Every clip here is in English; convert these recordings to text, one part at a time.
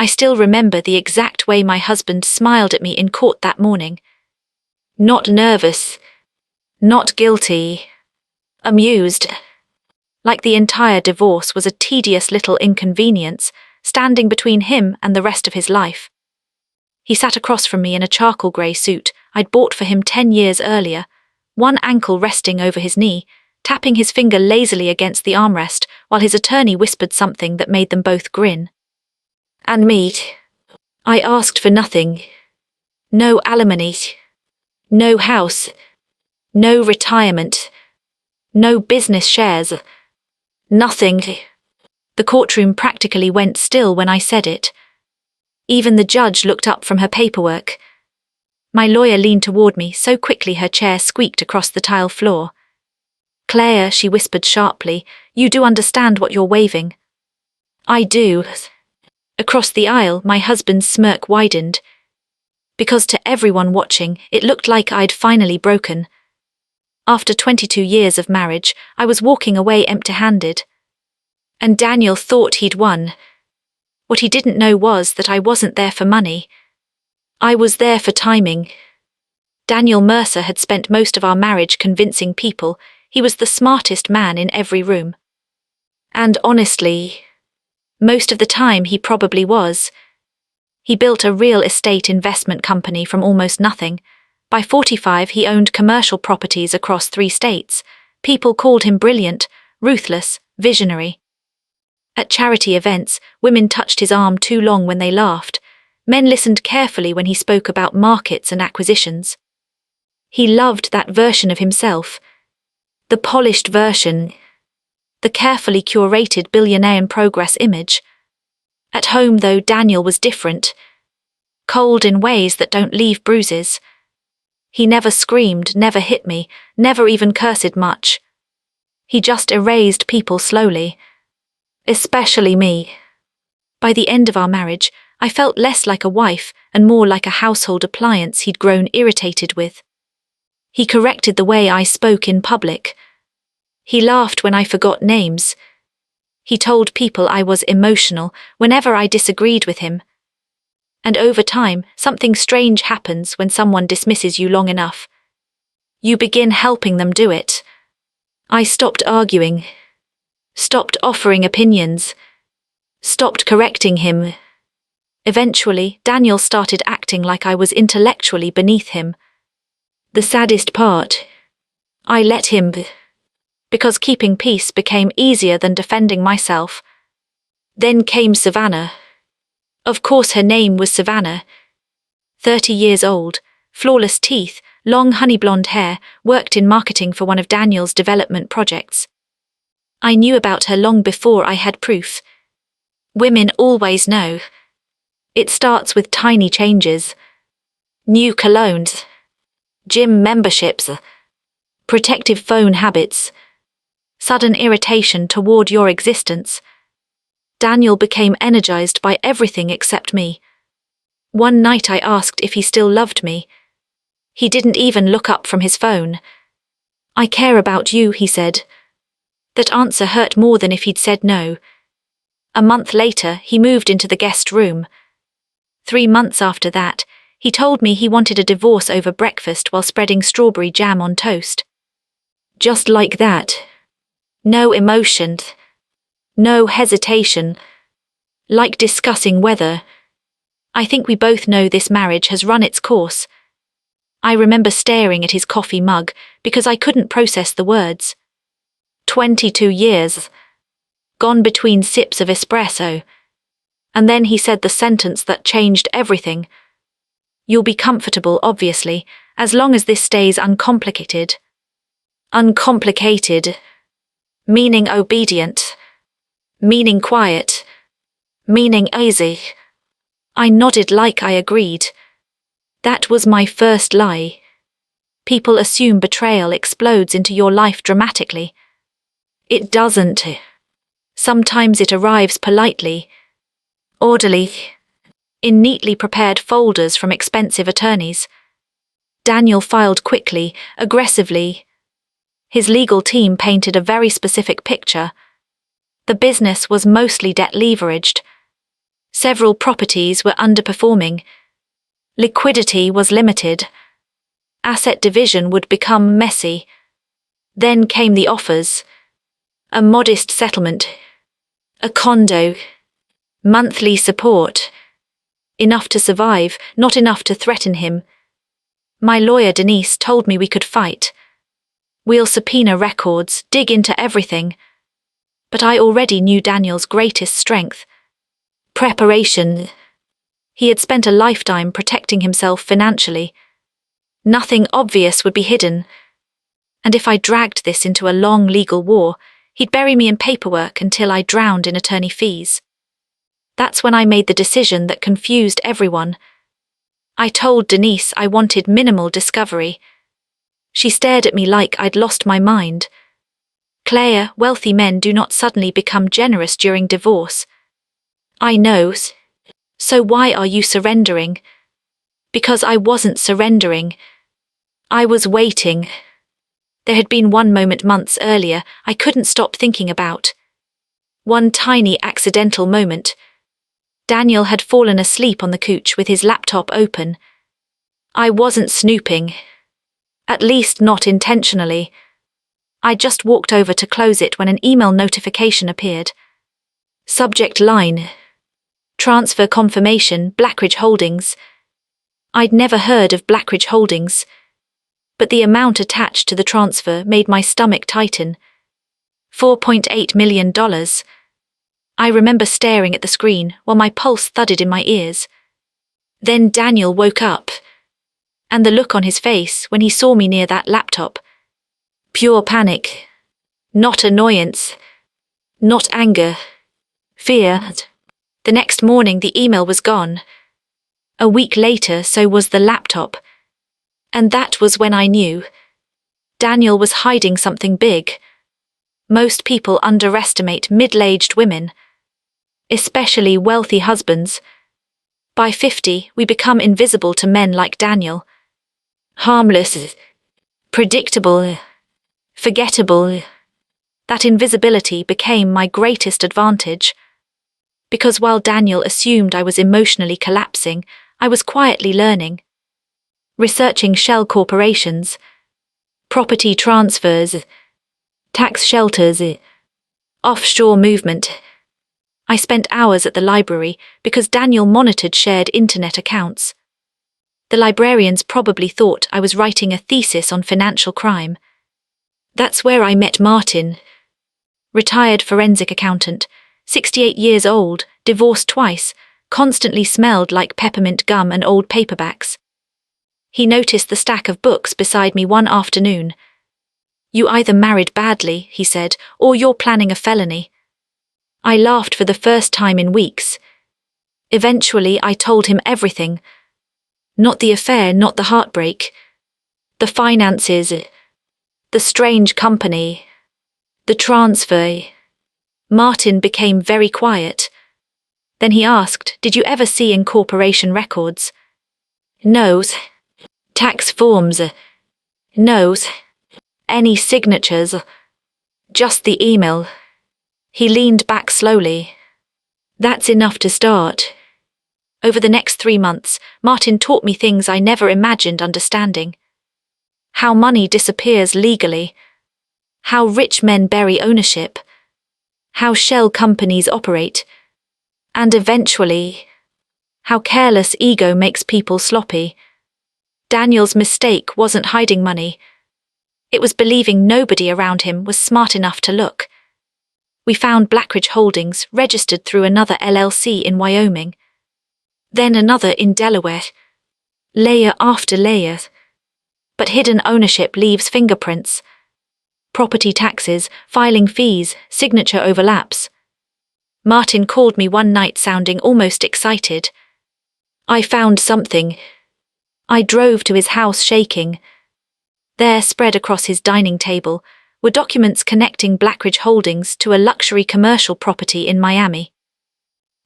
I still remember the exact way my husband smiled at me in court that morning. Not nervous, not guilty, amused. Like the entire divorce was a tedious little inconvenience, standing between him and the rest of his life. He sat across from me in a charcoal grey suit I'd bought for him 10 years earlier, one ankle resting over his knee, tapping his finger lazily against the armrest while his attorney whispered something that made them both grin. And me. I asked for nothing. No alimony. No house. No retirement. No business shares. Nothing. The courtroom practically went still when I said it. Even the judge looked up from her paperwork. My lawyer leaned toward me so quickly her chair squeaked across the tile floor. Claire, she whispered sharply, you do understand what you're waiving. I do. Across the aisle, my husband's smirk widened. Because to everyone watching, it looked like I'd finally broken. After 22 years of marriage, I was walking away empty-handed. And Daniel thought he'd won. What he didn't know was that I wasn't there for money. I was there for timing. Daniel Mercer had spent most of our marriage convincing people he was the smartest man in every room. And honestly, most of the time he probably was. He built a real estate investment company from almost nothing. By 45 he owned commercial properties across 3 states. People called him brilliant, ruthless, visionary. At charity events, women touched his arm too long when they laughed. Men listened carefully when he spoke about markets and acquisitions. He loved that version of himself. The polished version. The carefully curated billionaire-in-progress image. At home, though, Daniel was different. Cold in ways that don't leave bruises. He never screamed, never hit me, never even cursed much. He just erased people slowly. Especially me. By the end of our marriage, I felt less like a wife and more like a household appliance he'd grown irritated with. He corrected the way I spoke in public. He laughed when I forgot names. He told people I was emotional whenever I disagreed with him. And over time, something strange happens when someone dismisses you long enough. You begin helping them do it. I stopped arguing. Stopped offering opinions. Stopped correcting him. Eventually, Daniel started acting like I was intellectually beneath him. The saddest part, I let him, because keeping peace became easier than defending myself. Then came Savannah. Of course her name was Savannah. 30 years old, flawless teeth, long honey blonde hair, worked in marketing for one of Daniel's development projects. I knew about her long before I had proof. Women always know. It starts with tiny changes. New colognes. Gym memberships. Protective phone habits. Sudden irritation toward your existence. Daniel became energized by everything except me. One night I asked if he still loved me. He didn't even look up from his phone. I care about you, he said. That answer hurt more than if he'd said no. A month later, he moved into the guest room. 3 months after that, he told me he wanted a divorce over breakfast while spreading strawberry jam on toast. Just like that. No emotion. No hesitation. Like discussing whether. I think we both know this marriage has run its course. I remember staring at his coffee mug because I couldn't process the words. 22 years. Gone between sips of espresso. And then he said the sentence that changed everything. You'll be comfortable, obviously, as long as this stays uncomplicated. Uncomplicated. Meaning obedient. Meaning quiet. Meaning easy. I nodded like I agreed. That was my first lie. People assume betrayal explodes into your life dramatically. It doesn't. Sometimes it arrives politely, orderly, in neatly prepared folders from expensive attorneys. Daniel filed quickly, aggressively. His legal team painted a very specific picture. The business was mostly debt-leveraged. Several properties were underperforming. Liquidity was limited. Asset division would become messy. Then came the offers. A modest settlement. A condo. Monthly support. Enough to survive, not enough to threaten him. My lawyer Denise told me we could fight. We'll subpoena records, dig into everything. But I already knew Daniel's greatest strength. Preparation. He had spent a lifetime protecting himself financially. Nothing obvious would be hidden. And if I dragged this into a long legal war, he'd bury me in paperwork until I drowned in attorney fees. That's when I made the decision that confused everyone. I told Denise I wanted minimal discovery. She stared at me like I'd lost my mind. Claire, wealthy men do not suddenly become generous during divorce. I know. So why are you surrendering? Because I wasn't surrendering. I was waiting. There had been one moment months earlier I couldn't stop thinking about. One tiny accidental moment. Daniel had fallen asleep on the couch with his laptop open. I wasn't snooping. At least not intentionally. I just walked over to close it when an email notification appeared. Subject line. Transfer confirmation, Blackridge Holdings. I'd never heard of Blackridge Holdings, but the amount attached to the transfer made my stomach tighten. $4.8 million. I remember staring at the screen while my pulse thudded in my ears. Then Daniel woke up, and the look on his face when he saw me near that laptop. Pure panic. Not annoyance. Not anger. Fear. The next morning the email was gone. A week later so was the laptop. And that was when I knew. Daniel was hiding something big. Most people underestimate middle-aged women, especially wealthy husbands. By 50, we become invisible to men like Daniel. Harmless, predictable, forgettable. That invisibility became my greatest advantage. Because while Daniel assumed I was emotionally collapsing, I was quietly learning. Researching shell corporations, property transfers, tax shelters, offshore movement. I spent hours at the library because Daniel monitored shared internet accounts. The librarians probably thought I was writing a thesis on financial crime. That's where I met Martin. Retired forensic accountant, 68 years old, divorced twice, constantly smelled like peppermint gum and old paperbacks. He noticed the stack of books beside me one afternoon. You either married badly, he said, or you're planning a felony. I laughed for the first time in weeks. Eventually I told him everything. Not the affair, not the heartbreak. The finances, the strange company, the transfer. Martin became very quiet. Then he asked, did you ever see incorporation records? No. Tax forms? No. Any signatures? Just the email. He leaned back slowly. That's enough to start. Over the next 3 months, Martin taught me things I never imagined understanding. How money disappears legally. How rich men bury ownership. How shell companies operate. And eventually, how careless ego makes people sloppy. Daniel's mistake wasn't hiding money. It was believing nobody around him was smart enough to look. We found Blackridge Holdings registered through another LLC in Wyoming. Then another in Delaware. Layer after layer. But hidden ownership leaves fingerprints. Property taxes, filing fees, signature overlaps. Martin called me one night sounding almost excited. I found something. I drove to his house shaking. There, spread across his dining table, were documents connecting Blackridge Holdings to a luxury commercial property in Miami.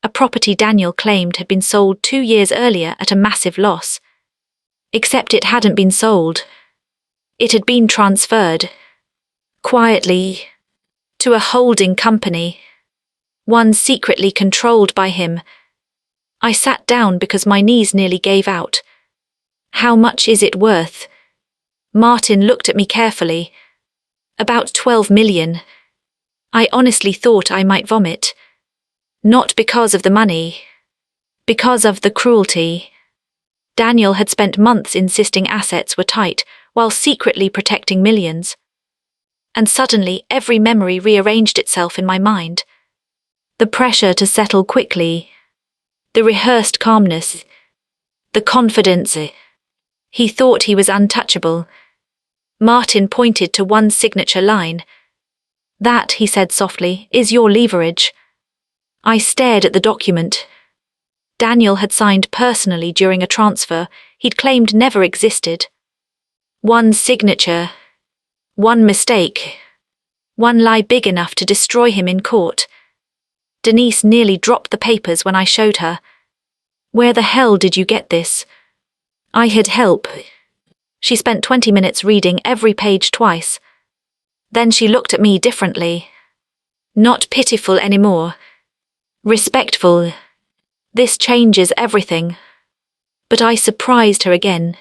A property Daniel claimed had been sold 2 years earlier at a massive loss. Except it hadn't been sold. It had been transferred. Quietly. To a holding company. One secretly controlled by him. I sat down because my knees nearly gave out. How much is it worth? Martin looked at me carefully. About 12 million. I honestly thought I might vomit. Not because of the money. Because of the cruelty. Daniel had spent months insisting assets were tight, while secretly protecting millions. And suddenly every memory rearranged itself in my mind. The pressure to settle quickly. The rehearsed calmness. The confidence. He thought he was untouchable. Martin pointed to one signature line. That, he said softly, is your leverage. I stared at the document. Daniel had signed personally during a transfer he'd claimed never existed. One signature. One mistake. One lie big enough to destroy him in court. Denise nearly dropped the papers when I showed her. Where the hell did you get this? I had help. She spent 20 minutes reading every page twice. Then she looked at me differently. Not pitiful anymore. Respectful. This changes everything. But I surprised her again.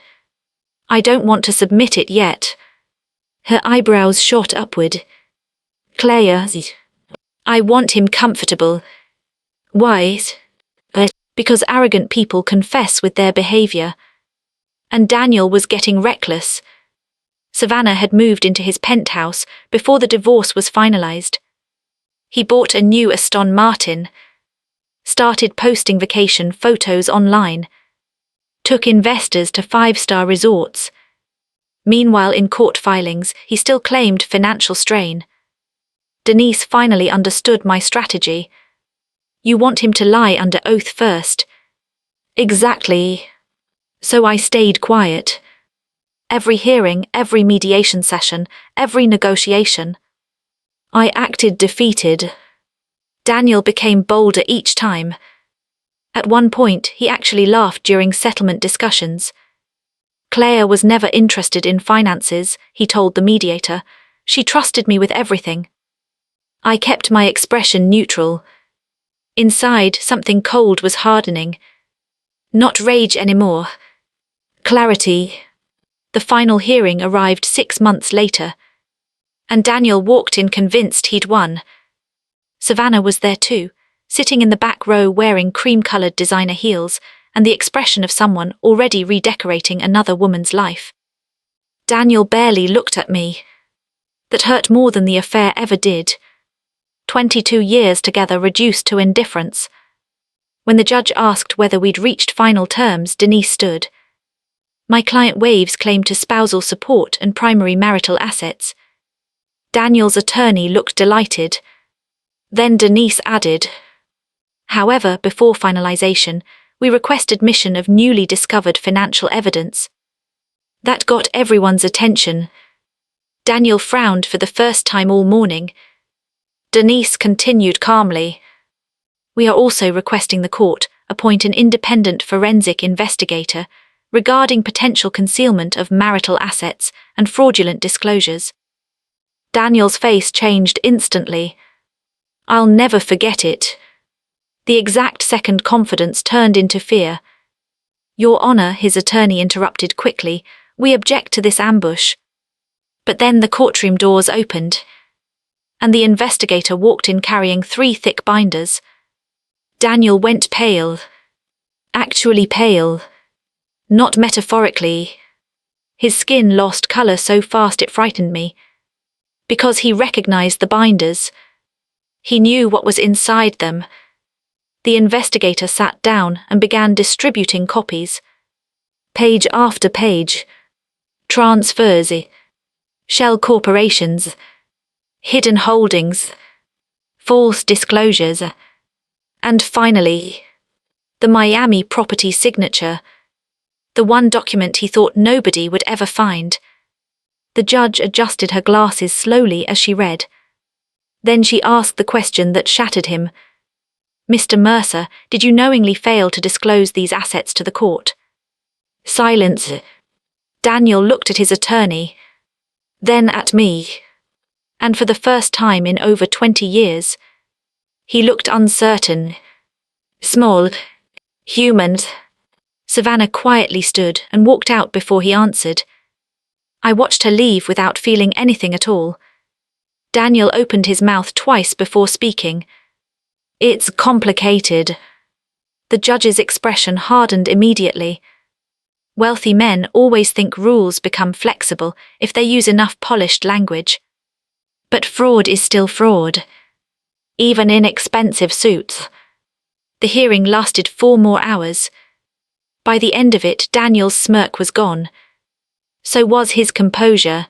I don't want to submit it yet. Her eyebrows shot upward. Claire, I want him comfortable. Why? Because arrogant people confess with their behavior. And Daniel was getting reckless. Savannah had moved into his penthouse before the divorce was finalized. He bought a new Aston Martin. Started posting vacation photos online. Took investors to 5-star resorts. Meanwhile, in court filings, he still claimed financial strain. Denise finally understood my strategy. You want him to lie under oath first. Exactly. So I stayed quiet. Every hearing, every mediation session, every negotiation. I acted defeated. Daniel became bolder each time. At one point, he actually laughed during settlement discussions. Claire was never interested in finances, he told the mediator. She trusted me with everything. I kept my expression neutral. Inside, something cold was hardening. Not rage anymore. Clarity. The final hearing arrived 6 months later. And Daniel walked in convinced he'd won. Savannah was there too, sitting in the back row wearing cream-colored designer heels and the expression of someone already redecorating another woman's life. Daniel barely looked at me. That hurt more than the affair ever did. 22 years together reduced to indifference. When the judge asked whether we'd reached final terms, Denise stood. My client waives claim to spousal support and primary marital assets. Daniel's attorney looked delighted. Then Denise added. However, before finalization, we request admission of newly discovered financial evidence. That got everyone's attention. Daniel frowned for the first time all morning. Denise continued calmly. We are also requesting the court appoint an independent forensic investigator regarding potential concealment of marital assets and fraudulent disclosures. Daniel's face changed instantly. I'll never forget it. The exact second confidence turned into fear. Your Honor, his attorney interrupted quickly, we object to this ambush. But then the courtroom doors opened, and the investigator walked in carrying 3 thick binders. Daniel went pale. Actually pale. Not metaphorically. His skin lost color so fast it frightened me. Because he recognized the binders. He knew what was inside them. The investigator sat down and began distributing copies. Page after page. Transfers. Shell corporations. Hidden holdings. False disclosures. And finally, the Miami property signature. The one document he thought nobody would ever find. The judge adjusted her glasses slowly as she read. Then she asked the question that shattered him. Mr. Mercer, did you knowingly fail to disclose these assets to the court? Silence. Daniel looked at his attorney. Then at me. And for the first time in over 20 years, he looked uncertain. Small. Human. Savannah quietly stood and walked out before he answered. I watched her leave without feeling anything at all. Daniel opened his mouth twice before speaking. It's complicated. The judge's expression hardened immediately. Wealthy men always think rules become flexible if they use enough polished language. But fraud is still fraud. Even in expensive suits. The hearing lasted 4 more hours. By the end of it, Daniel's smirk was gone. So was his composure.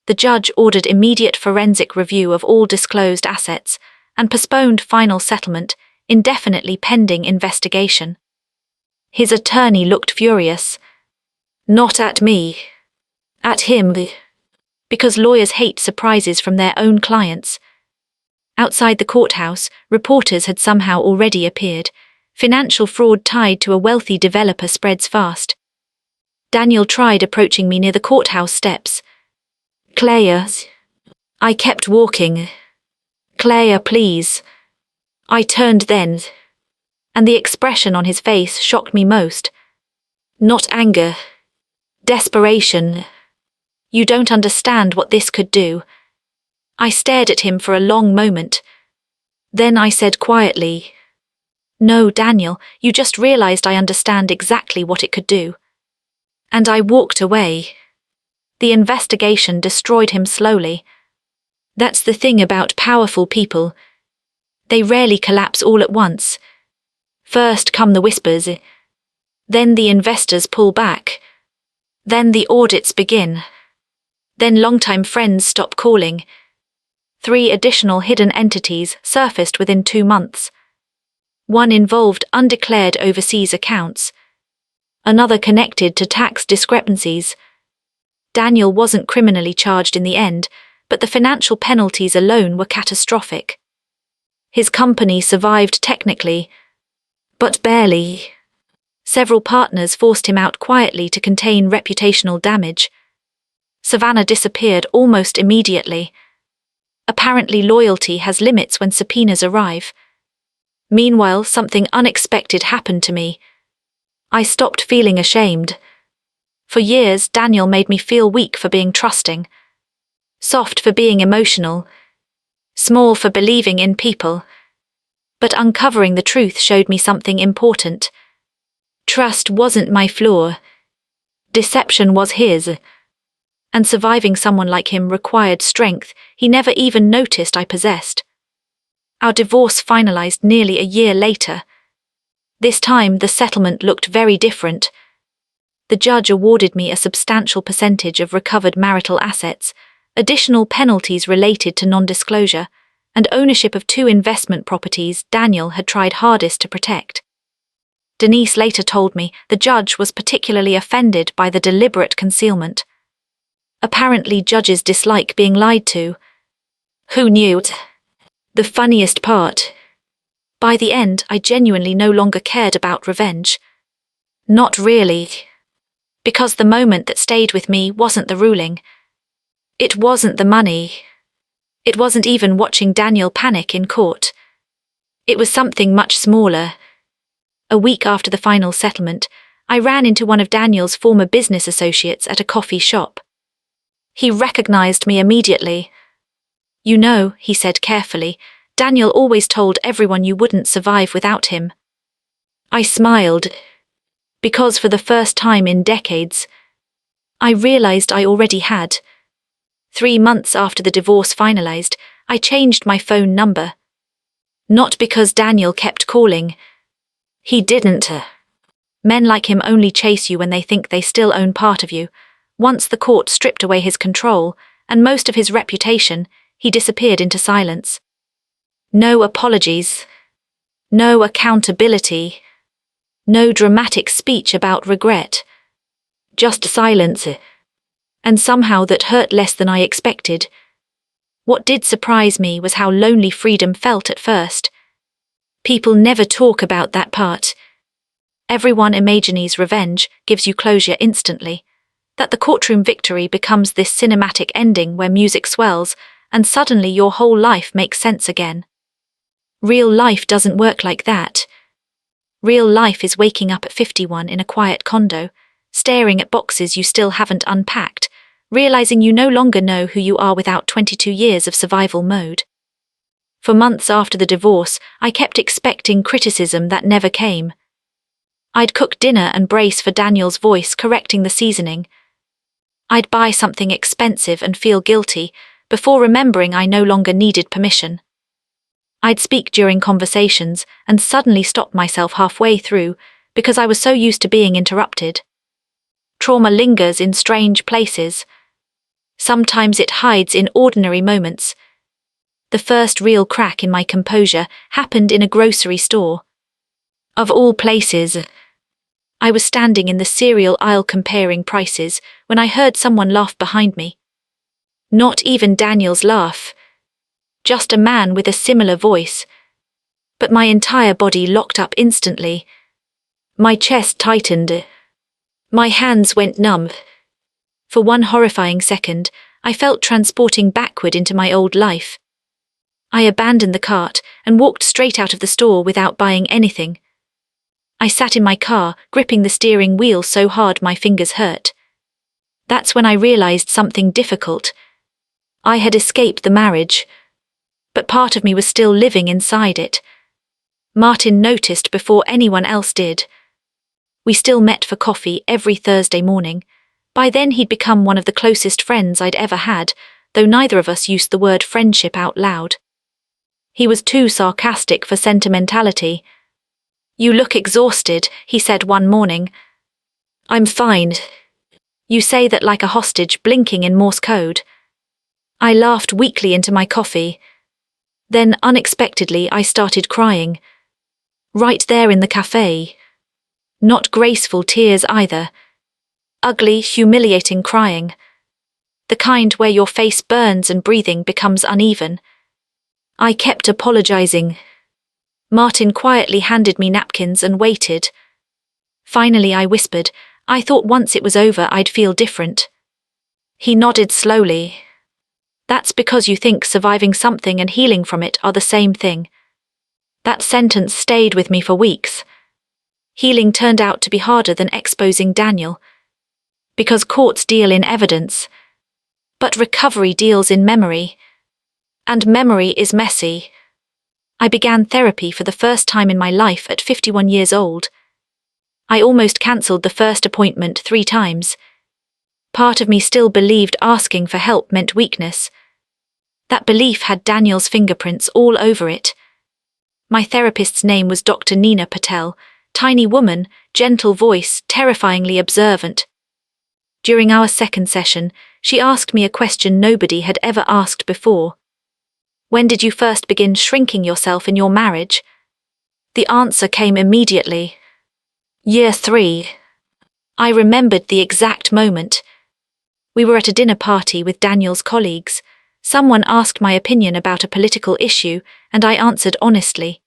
The judge ordered immediate forensic review of all disclosed assets and postponed final settlement indefinitely pending investigation. His attorney looked furious. Not at me. At him. Because lawyers hate surprises from their own clients. Outside the courthouse, reporters had somehow already appeared. Financial fraud tied to a wealthy developer spreads fast. Daniel tried approaching me near the courthouse steps. Claire. I kept walking. Claire, please. I turned then. And the expression on his face shocked me most. Not anger. Desperation. You don't understand what this could do. I stared at him for a long moment. Then I said quietly, No, Daniel, you just realized I understand exactly what it could do. And I walked away. The investigation destroyed him slowly. That's the thing about powerful people. They rarely collapse all at once. First come the whispers. Then the investors pull back. Then the audits begin. Then longtime friends stop calling. 3 additional hidden entities surfaced within 2 months. One involved undeclared overseas accounts. Another connected to tax discrepancies. Daniel wasn't criminally charged in the end, but the financial penalties alone were catastrophic. His company survived technically, but barely. Several partners forced him out quietly to contain reputational damage. Savannah disappeared almost immediately. Apparently loyalty has limits when subpoenas arrive. Meanwhile, something unexpected happened to me. I stopped feeling ashamed. For years, Daniel made me feel weak for being trusting, soft for being emotional, small for believing in people. But uncovering the truth showed me something important. Trust wasn't my flaw. Deception was his. And surviving someone like him required strength he never even noticed I possessed. Our divorce finalized nearly a year later. This time the settlement looked very different. The judge awarded me a substantial percentage of recovered marital assets, additional penalties related to non-disclosure, and ownership of 2 investment properties Daniel had tried hardest to protect. Denise later told me the judge was particularly offended by the deliberate concealment. Apparently judges dislike being lied to. Who knew? The funniest part. By the end, I genuinely no longer cared about revenge. Not really. Because the moment that stayed with me wasn't the ruling. It wasn't the money. It wasn't even watching Daniel panic in court. It was something much smaller. A week after the final settlement, I ran into one of Daniel's former business associates at a coffee shop. He recognized me immediately. You know, he said carefully, Daniel always told everyone you wouldn't survive without him. I smiled. Because for the first time in decades, I realized I already had. 3 months after the divorce finalized, I changed my phone number. Not because Daniel kept calling. He didn't. Men like him only chase you when they think they still own part of you. Once the court stripped away his control, and most of his reputation, he disappeared into silence. No apologies. No accountability. No dramatic speech about regret. Just silence. And somehow that hurt less than I expected. What did surprise me was how lonely freedom felt at first. People never talk about that part. Everyone imagines revenge gives you closure instantly. That the courtroom victory becomes this cinematic ending where music swells, and suddenly your whole life makes sense again. Real life doesn't work like that. Real life is waking up at 51 in a quiet condo, staring at boxes you still haven't unpacked, realizing you no longer know who you are without 22 years of survival mode. For months after the divorce, I kept expecting criticism that never came. I'd cook dinner and brace for Daniel's voice correcting the seasoning. I'd buy something expensive and feel guilty, before remembering I no longer needed permission. I'd speak during conversations and suddenly stop myself halfway through because I was so used to being interrupted. Trauma lingers in strange places. Sometimes it hides in ordinary moments. The first real crack in my composure happened in a grocery store. Of all places, I was standing in the cereal aisle comparing prices when I heard someone laugh behind me. Not even Daniel's laugh. Just a man with a similar voice. But my entire body locked up instantly. My chest tightened. My hands went numb. For one horrifying second, I felt transporting backward into my old life. I abandoned the cart and walked straight out of the store without buying anything. I sat in my car, gripping the steering wheel so hard my fingers hurt. That's when I realized something difficult. I had escaped the marriage, but part of me was still living inside it. Martin noticed before anyone else did. We still met for coffee every Thursday morning. By then he'd become one of the closest friends I'd ever had, though neither of us used the word friendship out loud. He was too sarcastic for sentimentality. "You look exhausted," he said one morning. "I'm fine. You say that like a hostage blinking in Morse code." I laughed weakly into my coffee. Then, unexpectedly, I started crying. Right there in the cafe. Not graceful tears either. Ugly, humiliating crying. The kind where your face burns and breathing becomes uneven. I kept apologizing. Martin quietly handed me napkins and waited. Finally I whispered, I thought once it was over I'd feel different. He nodded slowly. "That's because you think surviving something and healing from it are the same thing." That sentence stayed with me for weeks. Healing turned out to be harder than exposing Daniel. Because courts deal in evidence. But recovery deals in memory. And memory is messy. I began therapy for the first time in my life at 51 years old. I almost cancelled the first appointment 3 times. Part of me still believed asking for help meant weakness. That belief had Daniel's fingerprints all over it. My therapist's name was Dr. Nina Patel, tiny woman, gentle voice, terrifyingly observant. During our second session, she asked me a question nobody had ever asked before. "When did you first begin shrinking yourself in your marriage?" The answer came immediately. Year 3. I remembered the exact moment. We were at a dinner party with Daniel's colleagues. Someone asked my opinion about a political issue, and I answered honestly.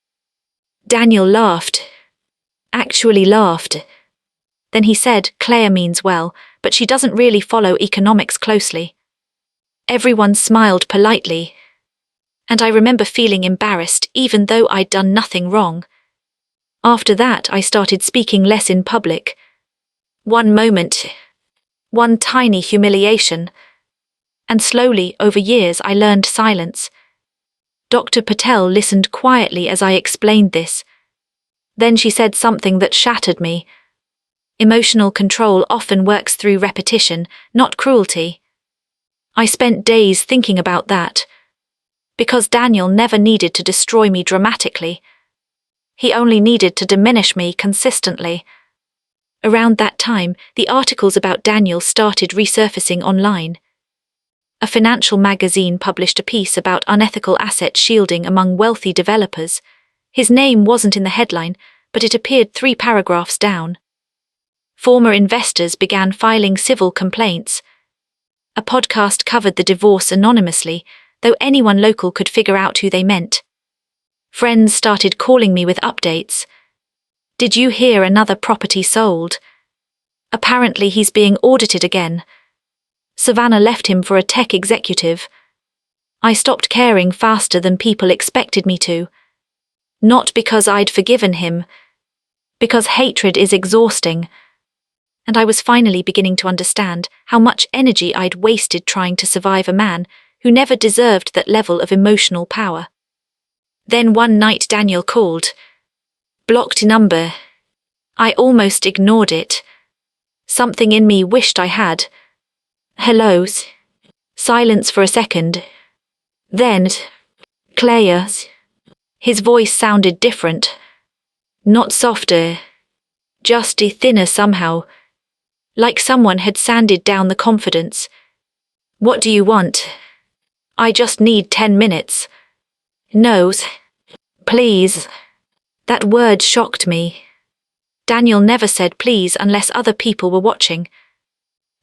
Daniel laughed. Actually laughed. Then he said, "Claire means well, but she doesn't really follow economics closely." Everyone smiled politely. And I remember feeling embarrassed even though I'd done nothing wrong. After that I started speaking less in public. One moment. One tiny humiliation. And slowly, over years, I learned silence. Dr. Patel listened quietly as I explained this. Then she said something that shattered me. Emotional control often works through repetition, not cruelty. I spent days thinking about that. Because Daniel never needed to destroy me dramatically. He only needed to diminish me consistently. Around that time, the articles about Daniel started resurfacing online. A financial magazine published a piece about unethical asset shielding among wealthy developers. His name wasn't in the headline, but it appeared 3 paragraphs down. Former investors began filing civil complaints. A podcast covered the divorce anonymously, though anyone local could figure out who they meant. Friends started calling me with updates. "Did you hear another property sold? Apparently he's being audited again. Savannah left him for a tech executive." I stopped caring faster than people expected me to. Not because I'd forgiven him. Because hatred is exhausting. And I was finally beginning to understand how much energy I'd wasted trying to survive a man who never deserved that level of emotional power. Then one night Daniel called. Blocked number. I almost ignored it. Something in me wished I had. Hello. Silence for a second. Then, Claire. His voice sounded different. Not softer. Just thinner somehow. Like someone had sanded down the confidence. What do you want? I just need 10 minutes. No. Please. That word shocked me. Daniel never said please unless other people were watching.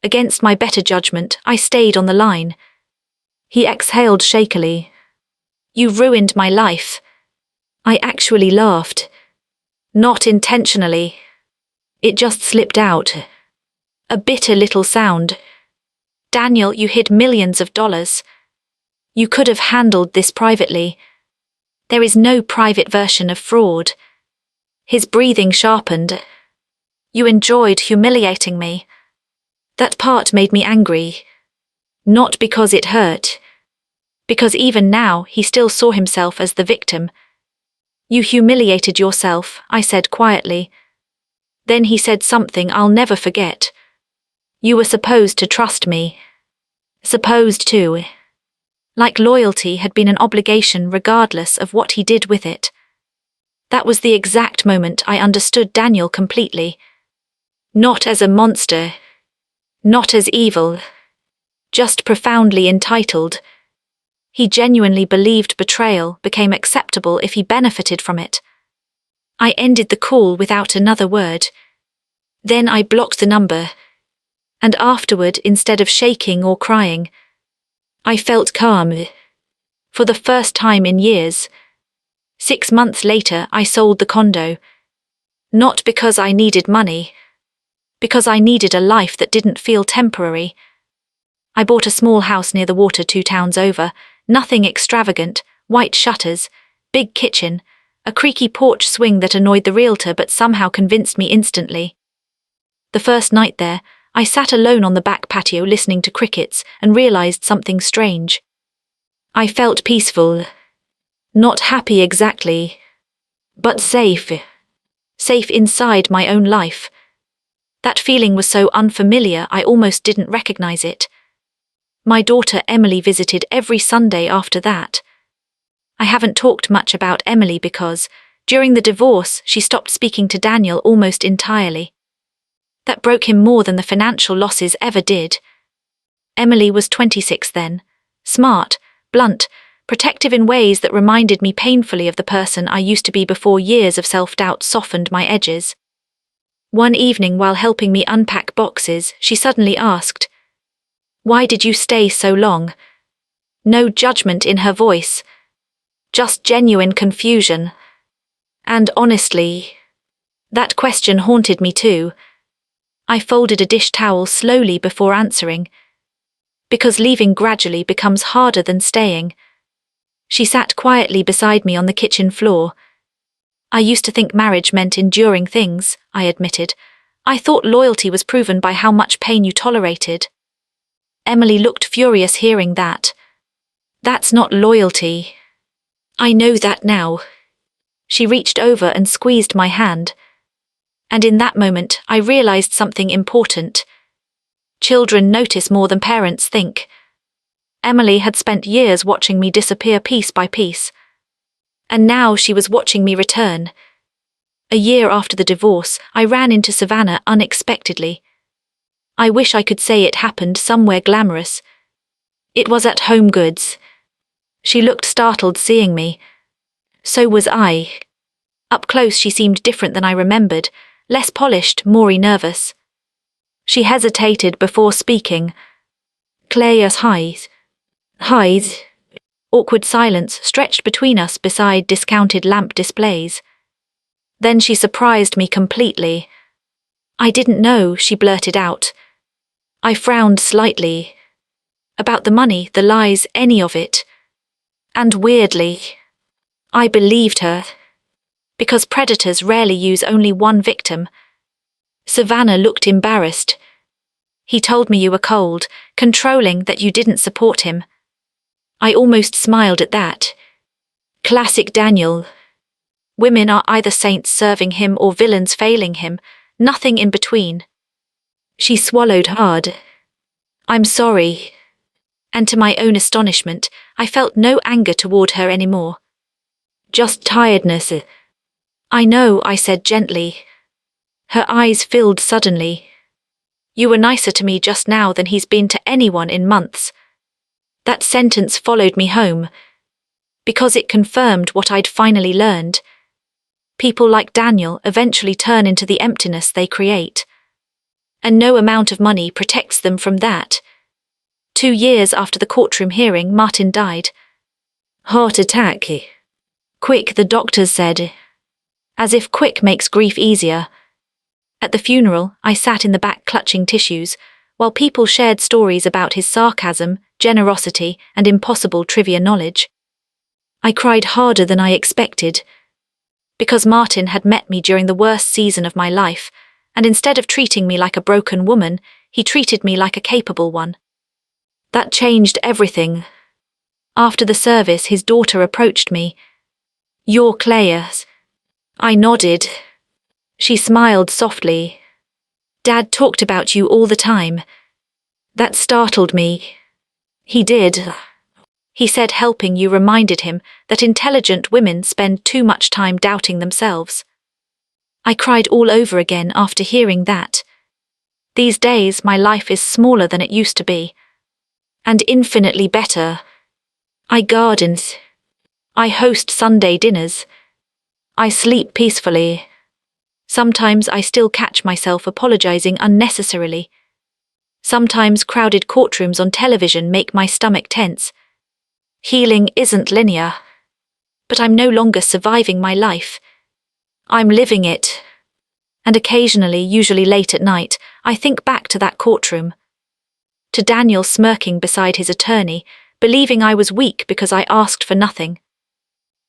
Against my better judgment, I stayed on the line. He exhaled shakily. You ruined my life. I actually laughed. Not intentionally. It just slipped out. A bitter little sound. Daniel, you hid millions of dollars. You could have handled this privately. There is no private version of fraud. His breathing sharpened. You enjoyed humiliating me. That part made me angry. Not because it hurt. Because even now he still saw himself as the victim. You humiliated yourself, I said quietly. Then he said something I'll never forget. You were supposed to trust me. Supposed to. Like loyalty had been an obligation regardless of what he did with it. That was the exact moment I understood Daniel completely. Not as a monster. Not as evil. Just profoundly entitled. He genuinely believed betrayal became acceptable if he benefited from it. I ended the call without another word. Then I blocked the number. And afterward, instead of shaking or crying, I felt calm. For the first time in years. 6 months later, I sold the condo. Not because I needed money. Because I needed a life that didn't feel temporary. I bought a small house near the water 2 towns over, nothing extravagant, white shutters, big kitchen, a creaky porch swing that annoyed the realtor but somehow convinced me instantly. The first night there, I sat alone on the back patio listening to crickets and realized something strange. I felt peaceful. Not happy exactly. But safe. Safe inside my own life. That feeling was so unfamiliar I almost didn't recognize it. My daughter Emily visited every Sunday after that. I haven't talked much about Emily because, during the divorce, she stopped speaking to Daniel almost entirely. That broke him more than the financial losses ever did. Emily was 26 then. Smart, blunt, protective in ways that reminded me painfully of the person I used to be before years of self-doubt softened my edges. One evening while helping me unpack boxes, she suddenly asked, "Why did you stay so long?" No judgment in her voice. Just genuine confusion. And honestly, that question haunted me too. I folded a dish towel slowly before answering. Because leaving gradually becomes harder than staying. She sat quietly beside me on the kitchen floor. I used to think marriage meant enduring things, I admitted. I thought loyalty was proven by how much pain you tolerated. Emily looked furious hearing that. That's not loyalty. I know that now. She reached over and squeezed my hand. And in that moment, I realized something important. Children notice more than parents think. Emily had spent years watching me disappear piece by piece. And now she was watching me return. A year after the divorce, I ran into Savannah unexpectedly. I wish I could say it happened somewhere glamorous. It was at Home Goods. She looked startled seeing me. So was I. Up close she seemed different than I remembered, less polished, more nervous. She hesitated before speaking. Claire's highs. Highs. Awkward silence stretched between us beside discounted lamp displays. Then she surprised me completely. I didn't know, she blurted out. I frowned slightly. About the money, the lies, any of it. And weirdly, I believed her. Because predators rarely use only one victim. Savannah looked embarrassed. He told me you were cold, controlling, that you didn't support him. I almost smiled at that. Classic Daniel. Women are either saints serving him or villains failing him, nothing in between. She swallowed hard. I'm sorry. And to my own astonishment, I felt no anger toward her anymore. Just tiredness. I know, I said gently. Her eyes filled suddenly. You were nicer to me just now than he's been to anyone in months. That sentence followed me home, because it confirmed what I'd finally learned. People like Daniel eventually turn into the emptiness they create. And no amount of money protects them from that. 2 years after the courtroom hearing, Martin died. Heart attack. Quick, the doctors said. As if quick makes grief easier. At the funeral, I sat in the back clutching tissues, while people shared stories about his sarcasm, generosity, and impossible trivia knowledge. I cried harder than I expected. Because Martin had met me during the worst season of my life, and instead of treating me like a broken woman, he treated me like a capable one. That changed everything. After the service, his daughter approached me. You're Claire. I nodded. She smiled softly. Dad talked about you all the time. That startled me. He did. He said helping you reminded him that intelligent women spend too much time doubting themselves. I cried all over again after hearing that. These days my life is smaller than it used to be. And infinitely better. I garden. I host Sunday dinners. I sleep peacefully. Sometimes I still catch myself apologizing unnecessarily. Sometimes crowded courtrooms on television make my stomach tense. Healing isn't linear. But I'm no longer surviving my life. I'm living it. And occasionally, usually late at night, I think back to that courtroom. To Daniel smirking beside his attorney, believing I was weak because I asked for nothing.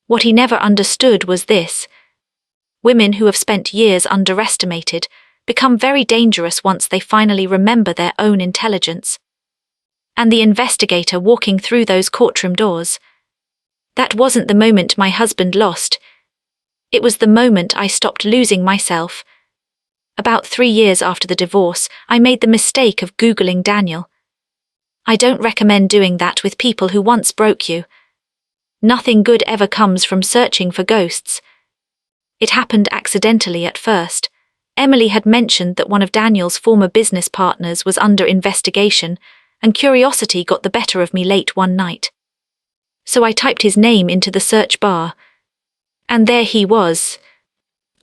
What he never understood was this. Women who have spent years underestimated become very dangerous once they finally remember their own intelligence. And the investigator walking through those courtroom doors. That wasn't the moment my husband lost. It was the moment I stopped losing myself. About 3 years after the divorce, I made the mistake of Googling Daniel. I don't recommend doing that with people who once broke you. Nothing good ever comes from searching for ghosts. It happened accidentally at first. Emily had mentioned that one of Daniel's former business partners was under investigation, and curiosity got the better of me late one night. So I typed his name into the search bar. And there he was.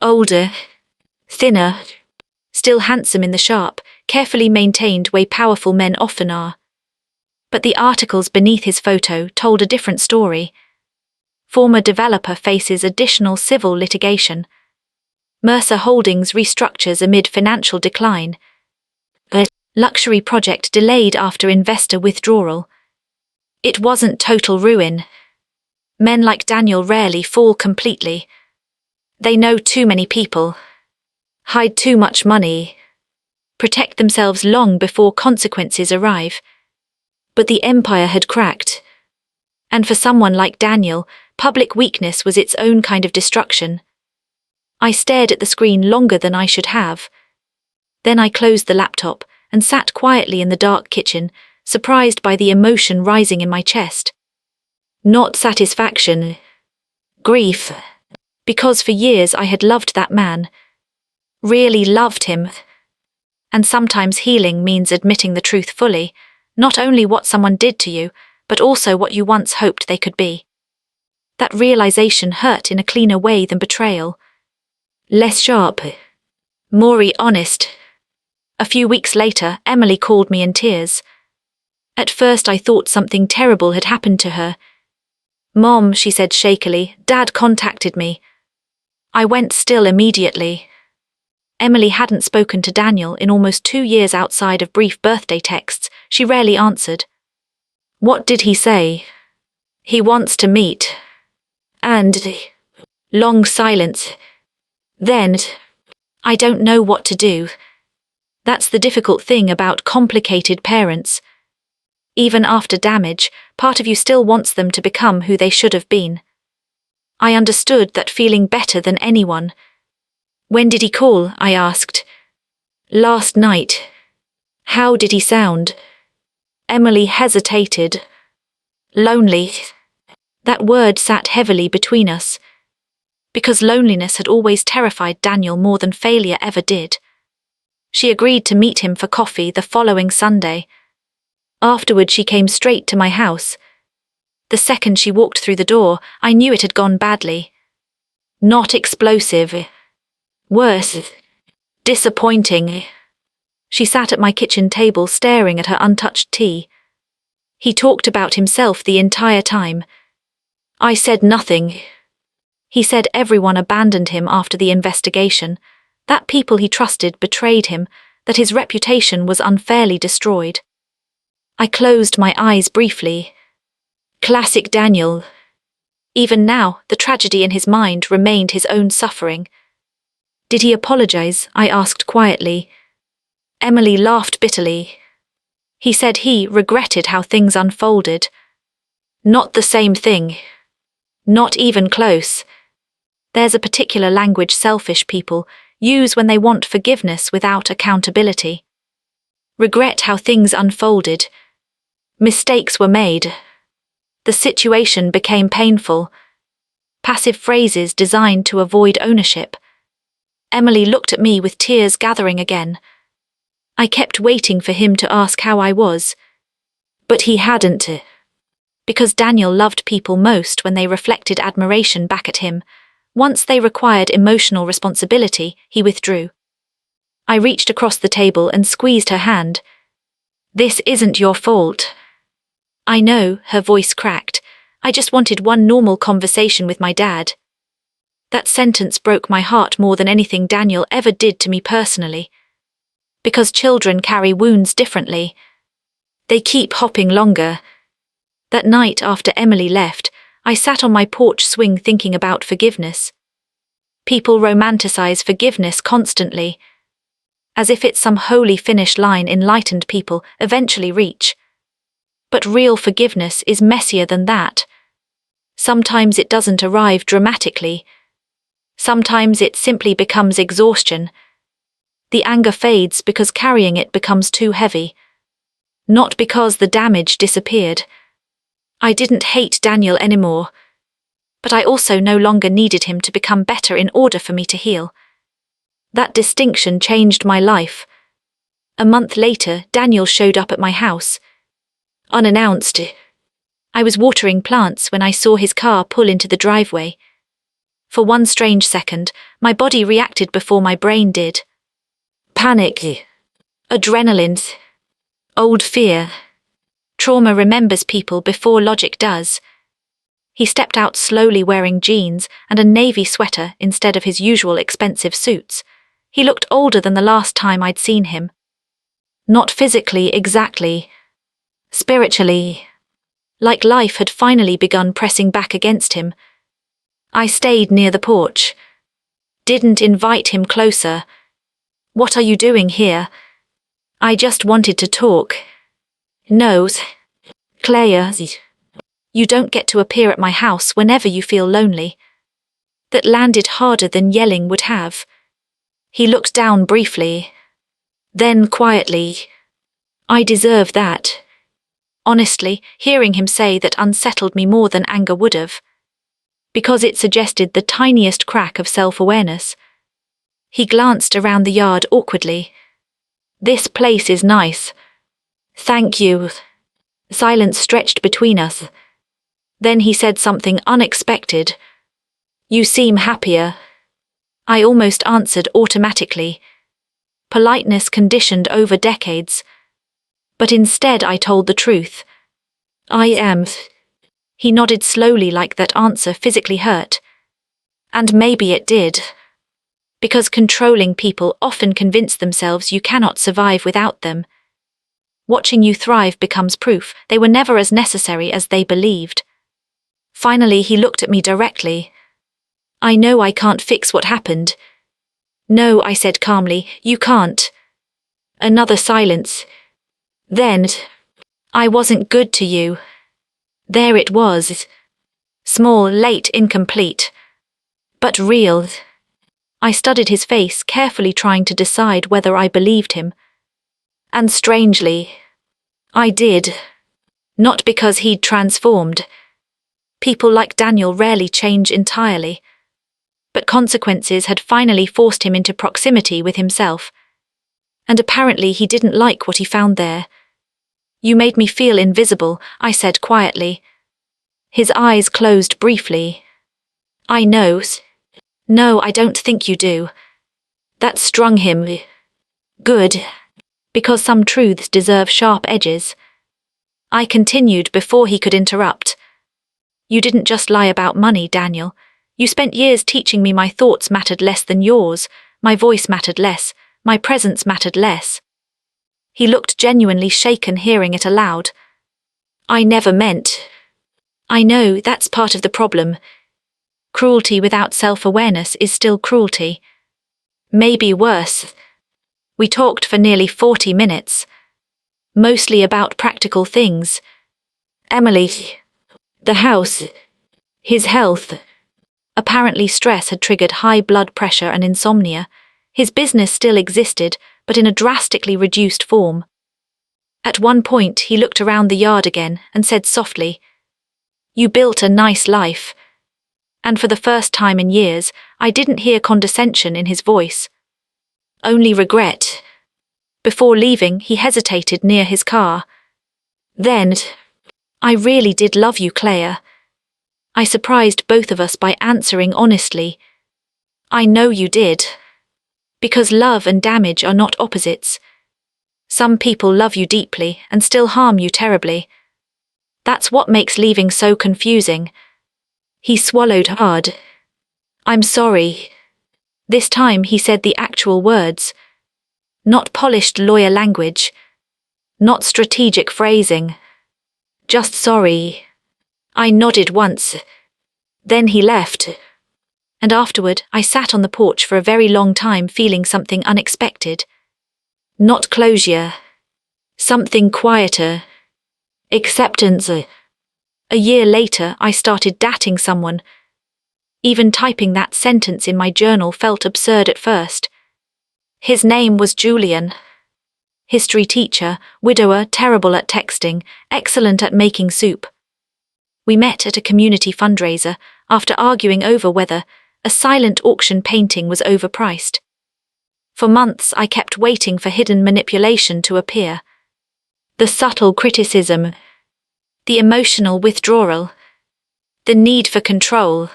Older, thinner, still handsome in the sharp, carefully maintained way powerful men often are. But the articles beneath his photo told a different story. Former developer faces additional civil litigation. Mercer Holdings restructures amid financial decline. A luxury project delayed after investor withdrawal. It wasn't total ruin. Men like Daniel rarely fall completely. They know too many people, hide too much money, protect themselves long before consequences arrive. But the empire had cracked. And for someone like Daniel, public weakness was its own kind of destruction. I stared at the screen longer than I should have. Then I closed the laptop and sat quietly in the dark kitchen, surprised by the emotion rising in my chest. Not satisfaction. Grief. Because for years I had loved that man. Really loved him. And sometimes healing means admitting the truth fully, not only what someone did to you, but also what you once hoped they could be. That realization hurt in a cleaner way than betrayal. Less sharp. More honest. A few weeks later, Emily called me in tears. At first I thought something terrible had happened to her. Mom, she said shakily, Dad contacted me. I went still immediately. Emily hadn't spoken to Daniel in almost 2 years outside of brief birthday texts. She rarely answered. What did he say? He wants to meet. And Long silence. Then, I don't know what to do. That's the difficult thing about complicated parents. Even after damage, part of you still wants them to become who they should have been. I understood that feeling better than anyone. When did he call? I asked. Last night. How did he sound? Emily hesitated. Lonely. That word sat heavily between us. Because loneliness had always terrified Daniel more than failure ever did. She agreed to meet him for coffee the following Sunday. Afterward, she came straight to my house. The second she walked through the door, I knew it had gone badly. Not explosive. Worse. Disappointing. She sat at my kitchen table staring at her untouched tea. He talked about himself the entire time. I said nothing. He said everyone abandoned him after the investigation, that people he trusted betrayed him, that his reputation was unfairly destroyed. I closed my eyes briefly. Classic Daniel. Even now, the tragedy in his mind remained his own suffering. Did he apologize? I asked quietly. Emily laughed bitterly. He said he regretted how things unfolded. Not the same thing. Not even close. There's a particular language selfish people use when they want forgiveness without accountability. Regret how things unfolded. Mistakes were made. The situation became painful. Passive phrases designed to avoid ownership. Emily looked at me with tears gathering again. I kept waiting for him to ask how I was. But he hadn't. Because Daniel loved people most when they reflected admiration back at him. Once they required emotional responsibility, he withdrew. I reached across the table and squeezed her hand. This isn't your fault. I know, her voice cracked. I just wanted one normal conversation with my dad. That sentence broke my heart more than anything Daniel ever did to me personally. Because children carry wounds differently. They keep hopping longer. That night after Emily left, I sat on my porch swing thinking about forgiveness. People romanticize forgiveness constantly, as if it's some holy finish line enlightened people eventually reach. But real forgiveness is messier than that. Sometimes it doesn't arrive dramatically. Sometimes it simply becomes exhaustion. The anger fades because carrying it becomes too heavy. Not because the damage disappeared. I didn't hate Daniel anymore. But I also no longer needed him to become better in order for me to heal. That distinction changed my life. A month later, Daniel showed up at my house. Unannounced. I was watering plants when I saw his car pull into the driveway. For one strange second, my body reacted before my brain did. Panic. Adrenaline. Old fear. Trauma remembers people before logic does. He stepped out slowly wearing jeans and a navy sweater instead of his usual expensive suits. He looked older than the last time I'd seen him. Not physically exactly. Spiritually. Like life had finally begun pressing back against him. I stayed near the porch. Didn't invite him closer. What are you doing here? I just wanted to talk. No, Claire, you don't get to appear at my house whenever you feel lonely. That landed harder than yelling would have. He looked down briefly. Then quietly. I deserve that. Honestly, hearing him say that unsettled me more than anger would have. Because it suggested the tiniest crack of self-awareness. He glanced around the yard awkwardly. This place is nice. Thank you. Silence stretched between us. Then he said something unexpected. You seem happier. I almost answered automatically. Politeness conditioned over decades. But instead I told the truth. I am. He nodded slowly like that answer physically hurt. And maybe it did. Because controlling people often convince themselves you cannot survive without them. Watching you thrive becomes proof they were never as necessary as they believed. Finally he looked at me directly. I know I can't fix what happened. No, I said calmly, you can't. Another silence. Then, I wasn't good to you. There it was. Small, late, incomplete. But real. I studied his face, carefully trying to decide whether I believed him. And strangely, I did. Not because he'd transformed. People like Daniel rarely change entirely. But consequences had finally forced him into proximity with himself. And apparently he didn't like what he found there. You made me feel invisible, I said quietly. His eyes closed briefly. I know. No, I don't think you do. That strung him. Good. Because some truths deserve sharp edges. I continued before he could interrupt. You didn't just lie about money, Daniel. You spent years teaching me my thoughts mattered less than yours, my voice mattered less, my presence mattered less. He looked genuinely shaken hearing it aloud. I never meant. I know that's part of the problem. Cruelty without self-awareness is still cruelty. Maybe worse. We talked for nearly 40 minutes. Mostly about practical things. Emily, the house, his health. Apparently stress had triggered high blood pressure and insomnia. His business still existed, but in a drastically reduced form. At one point he looked around the yard again and said softly, You built a nice life. And for the first time in years, I didn't hear condescension in his voice. Only regret. Before leaving, he hesitated near his car. Then, I really did love you, Claire. I surprised both of us by answering honestly. I know you did. Because love and damage are not opposites. Some people love you deeply and still harm you terribly. That's what makes leaving so confusing. He swallowed hard. I'm sorry. This time he said the actual words. Not polished lawyer language. Not strategic phrasing. Just sorry. I nodded once. Then he left. And afterward, I sat on the porch for a very long time feeling something unexpected. Not closure. Something quieter. Acceptance. A year later, I started dating someone. Even typing that sentence in my journal felt absurd at first. His name was Julian. History teacher, widower, terrible at texting, excellent at making soup. We met at a community fundraiser after arguing over whether a silent auction painting was overpriced. For months I kept waiting for hidden manipulation to appear. The subtle criticism, the emotional withdrawal, the need for control.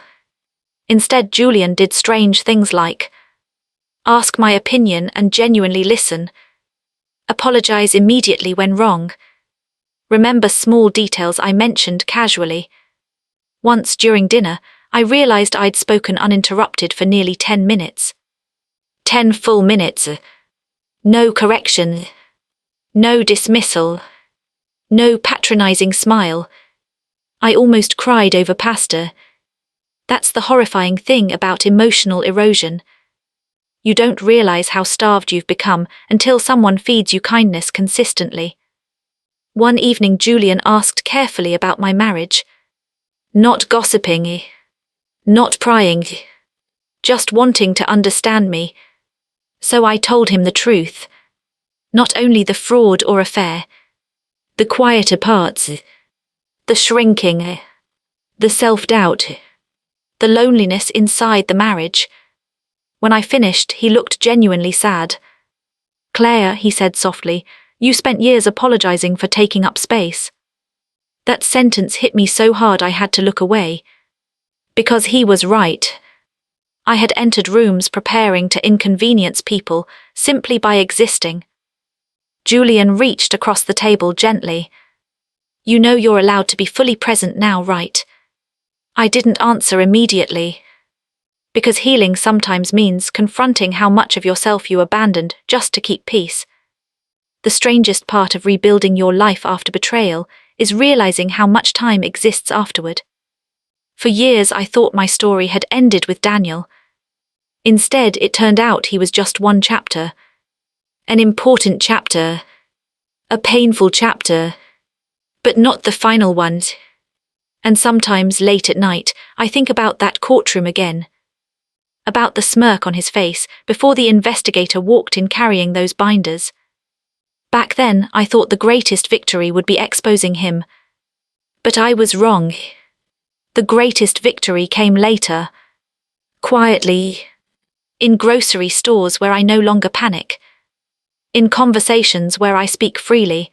Instead, Julian did strange things like ask my opinion and genuinely listen, apologize immediately when wrong, remember small details I mentioned casually. Once during dinner, I realized I'd spoken uninterrupted for nearly 10 minutes. 10 full minutes. No correction. No dismissal. No patronizing smile. I almost cried over pasta. That's the horrifying thing about emotional erosion. You don't realize how starved you've become until someone feeds you kindness consistently. One evening Julian asked carefully about my marriage. Not gossiping. Not prying. Just wanting to understand me. So I told him the truth. Not only the fraud or affair. The quieter parts. The shrinking. The self-doubt. The loneliness inside the marriage. When I finished, he looked genuinely sad. Claire, he said softly, you spent years apologizing for taking up space. That sentence hit me so hard I had to look away. Because he was right. I had entered rooms preparing to inconvenience people simply by existing. Julian reached across the table gently. You know you're allowed to be fully present now, right? I didn't answer immediately. Because healing sometimes means confronting how much of yourself you abandoned just to keep peace. The strangest part of rebuilding your life after betrayal is realizing how much time exists afterward. For years I thought my story had ended with Daniel. Instead, it turned out he was just one chapter. An important chapter. A painful chapter. But not the final one. And sometimes, late at night, I think about that courtroom again. About the smirk on his face before the investigator walked in carrying those binders. Back then, I thought the greatest victory would be exposing him. But I was wrong. The greatest victory came later. Quietly. In grocery stores where I no longer panic. In conversations where I speak freely.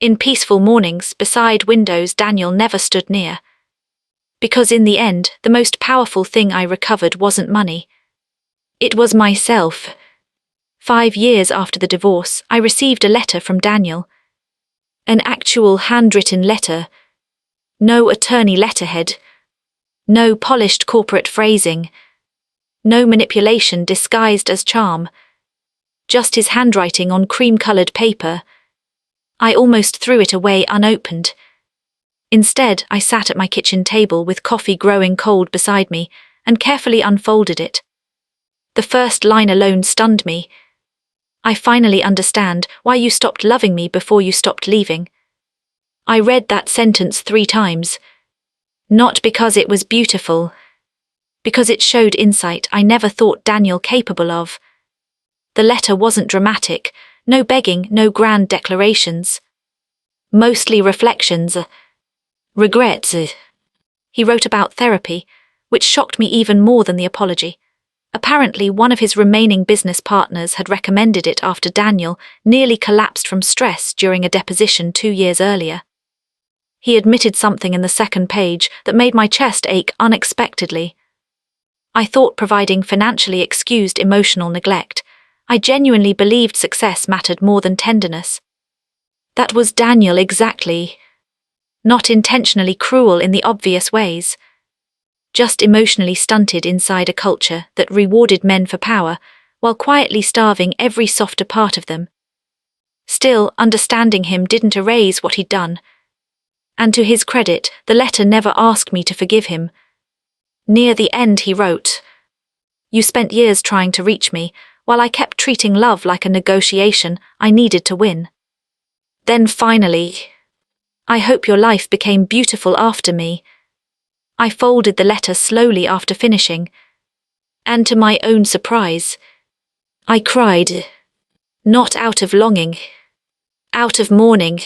In peaceful mornings beside windows Daniel never stood near. Because in the end, the most powerful thing I recovered wasn't money. It was myself. 5 years after the divorce, I received a letter from Daniel. An actual handwritten letter. No attorney letterhead. No polished corporate phrasing. No manipulation disguised as charm. Just his handwriting on cream-colored paper. I almost threw it away unopened. Instead, I sat at my kitchen table with coffee growing cold beside me and carefully unfolded it. The first line alone stunned me. I finally understand why you stopped loving me before you stopped leaving. I read that sentence 3 times. Not because it was beautiful. Because it showed insight I never thought Daniel capable of. The letter wasn't dramatic, no begging, no grand declarations. Mostly reflections. Regrets. He wrote about therapy, which shocked me even more than the apology. Apparently, one of his remaining business partners had recommended it after Daniel nearly collapsed from stress during a deposition 2 years earlier. He admitted something in the second page that made my chest ache unexpectedly. I thought providing financially excused emotional neglect. I genuinely believed success mattered more than tenderness. That was Daniel exactly. Not intentionally cruel in the obvious ways. Just emotionally stunted inside a culture that rewarded men for power, while quietly starving every softer part of them. Still, understanding him didn't erase what he'd done. And to his credit, the letter never asked me to forgive him. Near the end he wrote, "You spent years trying to reach me, while I kept treating love like a negotiation I needed to win. Then finally, I hope your life became beautiful after me." I folded the letter slowly after finishing, and to my own surprise, I cried. Not out of longing, out of mourning,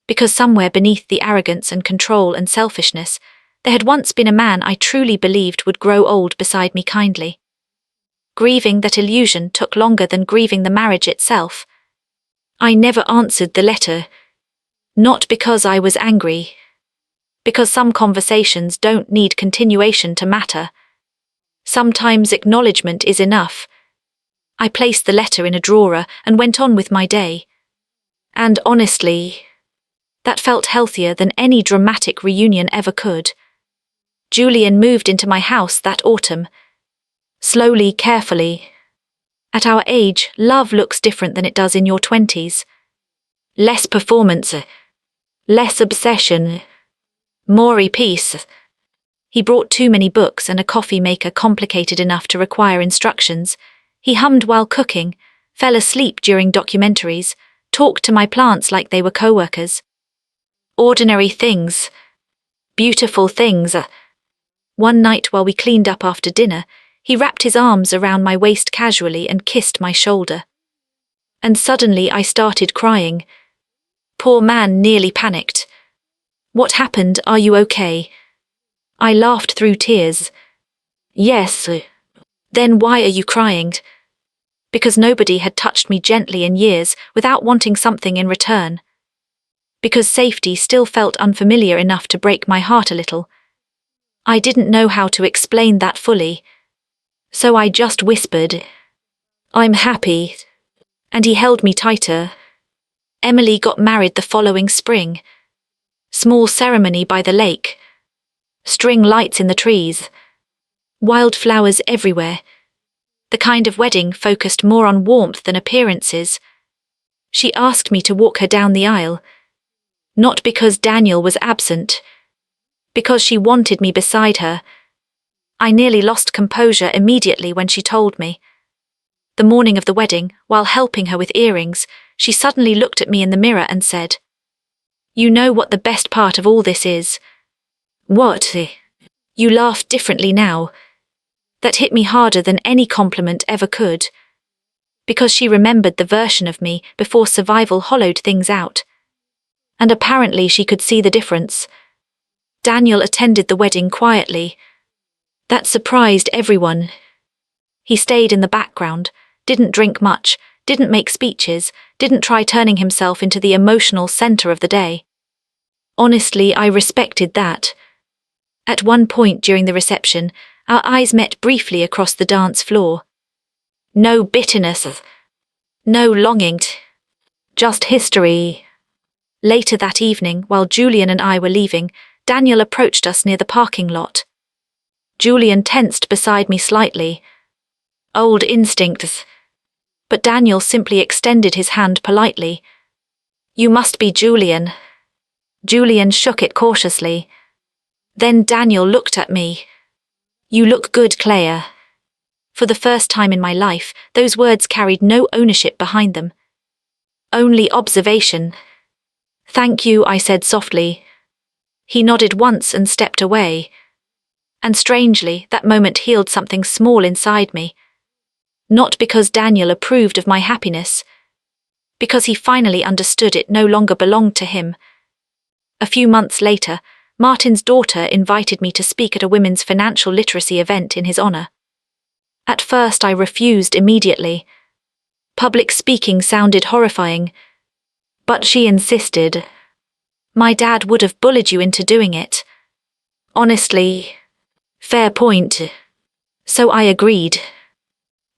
because somewhere beneath the arrogance and control and selfishness, there had once been a man I truly believed would grow old beside me kindly. Grieving that illusion took longer than grieving the marriage itself. I never answered the letter. Not because I was angry. Because some conversations don't need continuation to matter. Sometimes acknowledgement is enough. I placed the letter in a drawer and went on with my day. And honestly, that felt healthier than any dramatic reunion ever could. Julian moved into my house that autumn. Slowly, carefully. At our age, love looks different than it does in your 20s. Less performance. Less obsession. More peace. He brought too many books and a coffee maker complicated enough to require instructions. He hummed while cooking, fell asleep during documentaries, talked to my plants like they were co-workers. Ordinary things. Beautiful things. One night while we cleaned up after dinner, he wrapped his arms around my waist casually and kissed my shoulder. And suddenly I started crying. Poor man nearly panicked. "What happened? Are you okay?" I laughed through tears. "Yes." "Then why are you crying?" Because nobody had touched me gently in years without wanting something in return. Because safety still felt unfamiliar enough to break my heart a little. I didn't know how to explain that fully. So I just whispered, "I'm happy." And he held me tighter. Emily got married the following spring. Small ceremony by the lake. String lights in the trees. Wildflowers everywhere. The kind of wedding focused more on warmth than appearances. She asked me to walk her down the aisle. Not because Daniel was absent. because she wanted me beside her. I nearly lost composure immediately when she told me. The morning of the wedding, while helping her with earrings, she suddenly looked at me in the mirror and said, "You know what the best part of all this is?" "What?" You laugh differently now. That hit me harder than any compliment ever could. Because she remembered the version of me before survival hollowed things out. And apparently she could see the difference. Daniel attended the wedding quietly. That surprised everyone. He stayed in the background, didn't drink much, didn't make speeches, didn't try turning himself into the emotional center of the day. Honestly, I respected that. At one point during the reception, our eyes met briefly across the dance floor. No bitterness, no longing, just history. Later that evening, while Julian and I were leaving, Daniel approached us near the parking lot. Julian tensed beside me slightly. Old instincts. But Daniel simply extended his hand politely. "You must be Julian." Julian shook it cautiously. Then Daniel looked at me. "You look good, Claire." For the first time in my life, those words carried no ownership behind them. Only observation. "Thank you," I said softly. He nodded once and stepped away. And strangely, that moment healed something small inside me. Not because Daniel approved of my happiness. Because he finally understood it no longer belonged to him. A few months later, Martin's daughter invited me to speak at a women's financial literacy event in his honor. At first I refused immediately. Public speaking sounded horrifying. But she insisted. "My dad would have bullied you into doing it." Honestly, fair point. So I agreed.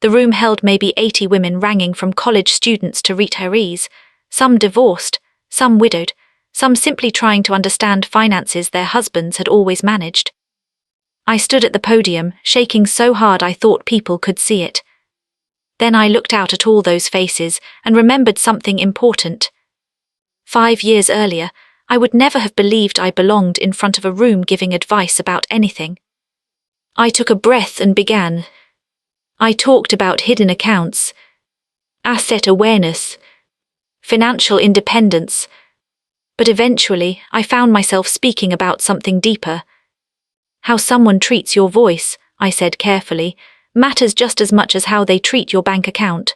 The room held maybe 80 women ranging from college students to retirees, some divorced, some widowed, some simply trying to understand finances their husbands had always managed. I stood at the podium, shaking so hard I thought people could see it. Then I looked out at all those faces and remembered something important. 5 years earlier, I would never have believed I belonged in front of a room giving advice about anything. I took a breath and began. I talked about hidden accounts, asset awareness, financial independence, but eventually I found myself speaking about something deeper. How someone treats your voice, I said carefully, matters just as much as how they treat your bank account.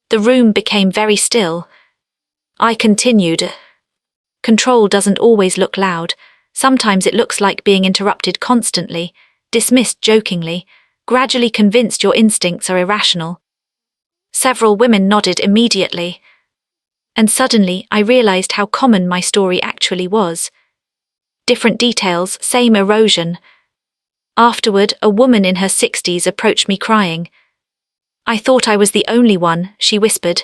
The room became very still. I continued. Control doesn't always look loud. Sometimes it looks like being interrupted constantly, dismissed jokingly, gradually convinced your instincts are irrational. Several women nodded immediately. And suddenly I realized how common my story actually was. Different details, same erosion. Afterward, a woman in her 60s approached me crying. "I thought I was the only one," she whispered.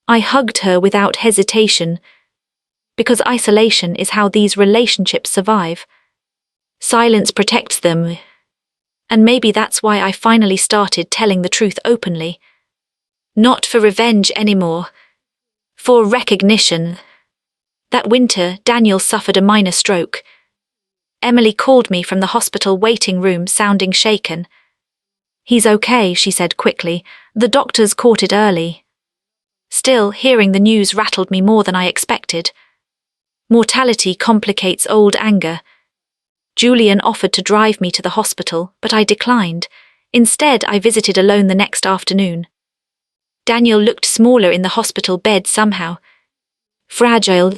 I hugged her without hesitation. Because isolation is how these relationships survive. Silence protects them. And maybe that's why I finally started telling the truth openly. Not for revenge anymore. For recognition. That winter, Daniel suffered a minor stroke. Emily called me from the hospital waiting room sounding shaken. "He's okay," she said quickly. "The doctors caught it early." Still, hearing the news rattled me more than I expected. Mortality complicates old anger. Julian offered to drive me to the hospital, but I declined. Instead, I visited alone the next afternoon. Daniel looked smaller in the hospital bed somehow. Fragile.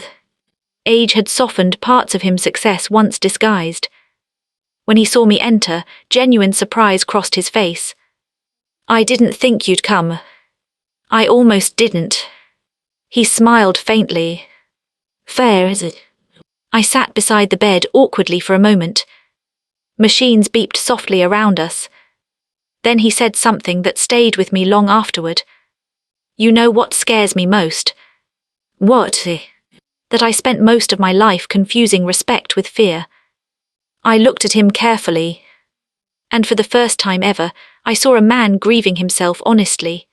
Age had softened parts of his success once disguised. When he saw me enter, genuine surprise crossed his face. "I didn't think you'd come." "I almost didn't." He smiled faintly. "Fair, is it?" I sat beside the bed awkwardly for a moment. Machines beeped softly around us. Then he said something that stayed with me long afterward. "You know what scares me most?" "What?" "That I spent most of my life confusing respect with fear." I looked at him carefully. And for the first time ever, I saw a man grieving himself honestly.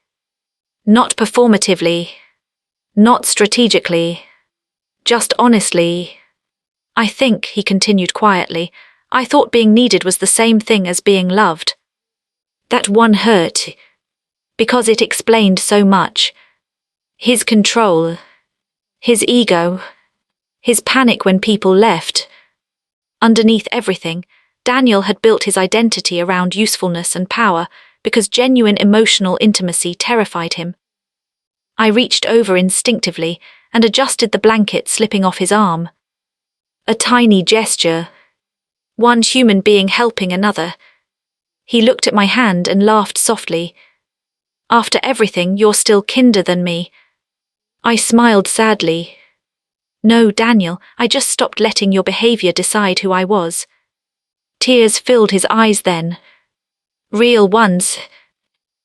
Not performatively. Not strategically. Just honestly. I think, he continued quietly, I thought being needed was the same thing as being loved. That one hurt, because it explained so much. His control, his ego, his panic when people left. Underneath everything, Daniel had built his identity around usefulness and power because genuine emotional intimacy terrified him. I reached over instinctively and adjusted the blanket slipping off his arm. A tiny gesture. One human being helping another. He looked at my hand and laughed softly. After everything, you're still kinder than me. I smiled sadly. No, Daniel, I just stopped letting your behavior decide who I was. Tears filled his eyes then. Real ones.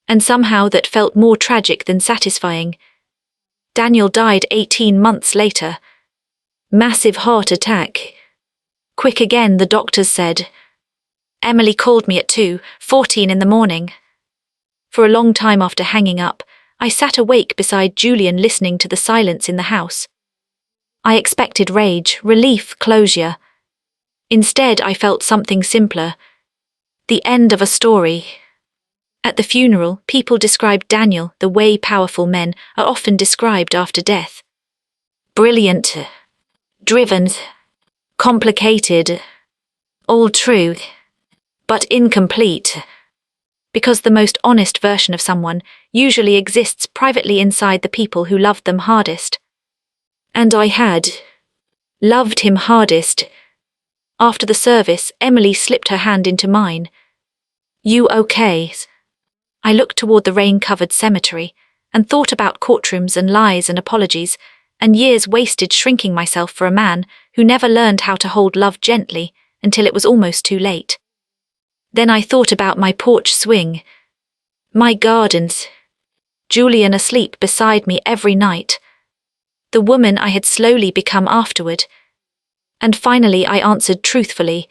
And somehow that felt more tragic than satisfying. Daniel died 18 months later. Massive heart attack. Quick again, the doctors said. Emily called me at 2:14 in the morning. For a long time after hanging up, I sat awake beside Julian listening to the silence in the house. I expected rage, relief, closure. Instead, I felt something simpler. The end of a story. At the funeral, people described Daniel the way powerful men are often described after death. Brilliant, driven, complicated, all true, but incomplete. Because the most honest version of someone usually exists privately inside the people who loved them hardest. And I had loved him hardest. After the service, Emily slipped her hand into mine. You okay? I looked toward the rain-covered cemetery and thought about courtrooms and lies and apologies and years wasted shrinking myself for a man who never learned how to hold love gently until it was almost too late. Then I thought about my porch swing, my gardens, Julian asleep beside me every night, the woman I had slowly become afterward. And finally I answered truthfully,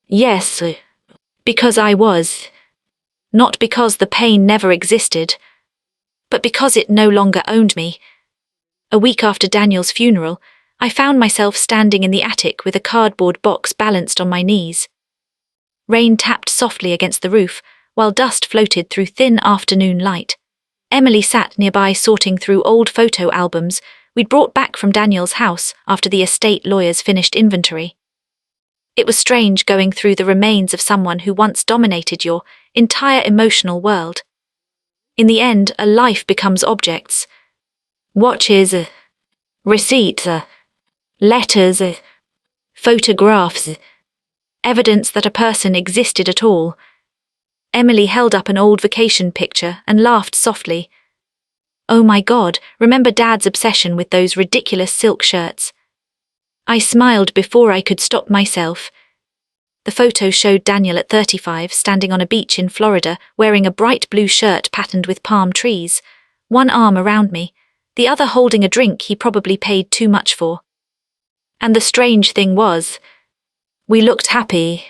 yes, because I was. Not because the pain never existed, but because it no longer owned me. A week after Daniel's funeral, I found myself standing in the attic with a cardboard box balanced on my knees. Rain tapped softly against the roof, while dust floated through thin afternoon light. Emily sat nearby sorting through old photo albums we'd brought back from Daniel's house after the estate lawyers finished inventory. It was strange going through the remains of someone who once dominated your entire emotional world. In the end, a life becomes objects. Watches, receipts, letters, photographs, evidence that a person existed at all. Emily held up an old vacation picture and laughed softly. Oh my God, remember Dad's obsession with those ridiculous silk shirts? I smiled before I could stop myself. The photo showed Daniel at 35 standing on a beach in Florida wearing a bright blue shirt patterned with palm trees, one arm around me, the other holding a drink he probably paid too much for. And the strange thing was, we looked happy.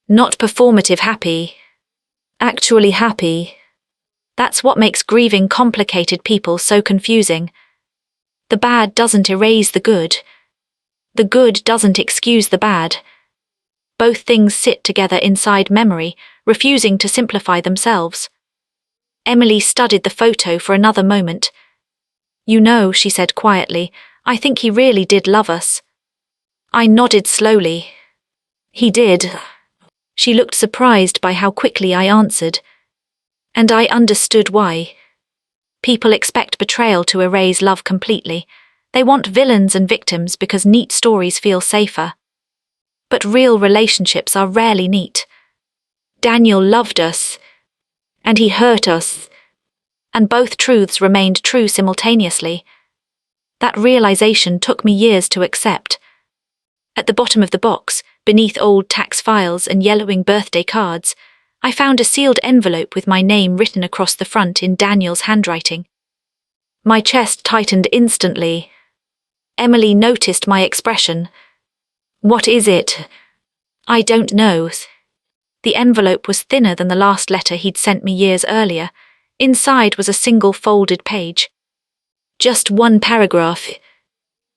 Not performative happy. Actually happy. That's what makes grieving complicated people so confusing. The bad doesn't erase the good. The good doesn't excuse the bad. Both things sit together inside memory, refusing to simplify themselves. Emily studied the photo for another moment. You know, she said quietly, I think he really did love us. I nodded slowly. He did. She looked surprised by how quickly I answered. And I understood why. People expect betrayal to erase love completely. They want villains and victims because neat stories feel safer. But real relationships are rarely neat. Daniel loved us. And he hurt us. And both truths remained true simultaneously. That realization took me years to accept. At the bottom of the box, beneath old tax files and yellowing birthday cards, I found a sealed envelope with my name written across the front in Daniel's handwriting. My chest tightened instantly. Emily noticed my expression. What is it? I don't know. The envelope was thinner than the last letter he'd sent me years earlier. Inside was a single folded page. Just one paragraph.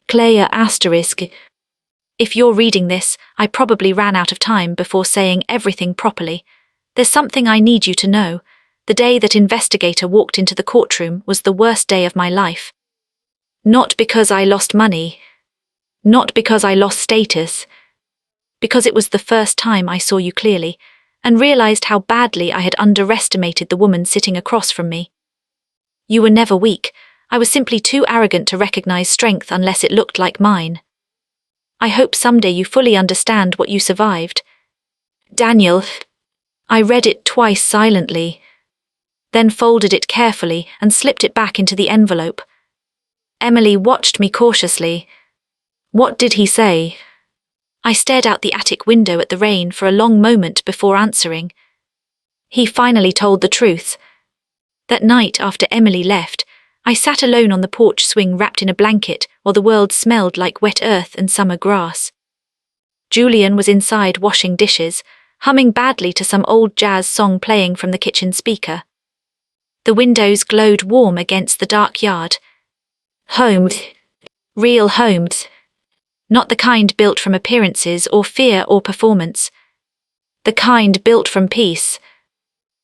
Claire asterisk. If you're reading this, I probably ran out of time before saying everything properly. There's something I need you to know. The day that investigator walked into the courtroom was the worst day of my life. Not because I lost money. Not because I lost status. Because it was the first time I saw you clearly and realized how badly I had underestimated the woman sitting across from me. You were never weak. I was simply too arrogant to recognize strength unless it looked like mine. I hope someday you fully understand what you survived. Daniel. I read it twice silently, then folded it carefully and slipped it back into the envelope. Emily watched me cautiously. What did he say? I stared out the attic window at the rain for a long moment before answering. He finally told the truth. That night after Emily left, I sat alone on the porch swing wrapped in a blanket while the world smelled like wet earth and summer grass. Julian was inside washing dishes, humming badly to some old jazz song playing from the kitchen speaker. The windows glowed warm against the dark yard. Homes. Real homes. Not the kind built from appearances or fear or performance. The kind built from peace.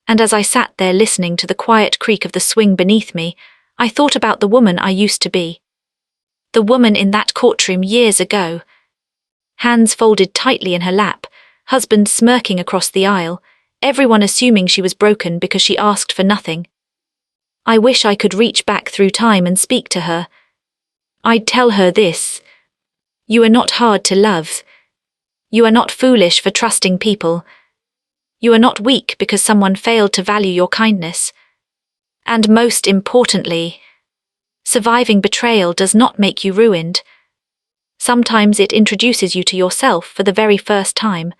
And as I sat there listening to the quiet creak of the swing beneath me, I thought about the woman I used to be. The woman in that courtroom years ago. Hands folded tightly in her lap, husband smirking across the aisle, everyone assuming she was broken because she asked for nothing. I wish I could reach back through time and speak to her. I'd tell her this. You are not hard to love. You are not foolish for trusting people. You are not weak because someone failed to value your kindness. And most importantly, surviving betrayal does not make you ruined. Sometimes it introduces you to yourself for the very first time.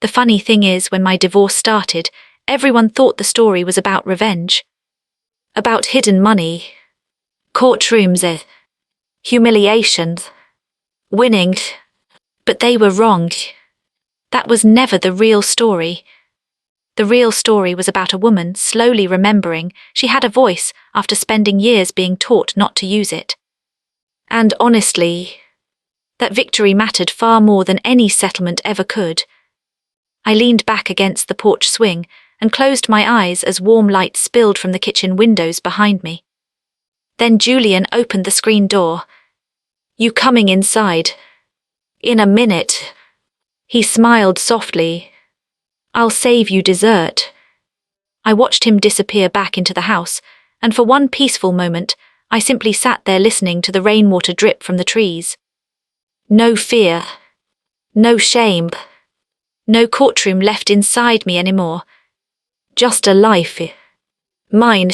The funny thing is, when my divorce started, everyone thought the story was about revenge. About hidden money. Courtrooms. Humiliations. Winning. But they were wrong. That was never the real story. The real story was about a woman slowly remembering she had a voice after spending years being taught not to use it. And honestly, that victory mattered far more than any settlement ever could. I leaned back against the porch swing and closed my eyes as warm light spilled from the kitchen windows behind me. Then Julian opened the screen door. You coming inside? In a minute. He smiled softly. I'll save you dessert. I watched him disappear back into the house, and for one peaceful moment, I simply sat there listening to the rainwater drip from the trees. No fear. No shame. No courtroom left inside me anymore. Just a life. Mine.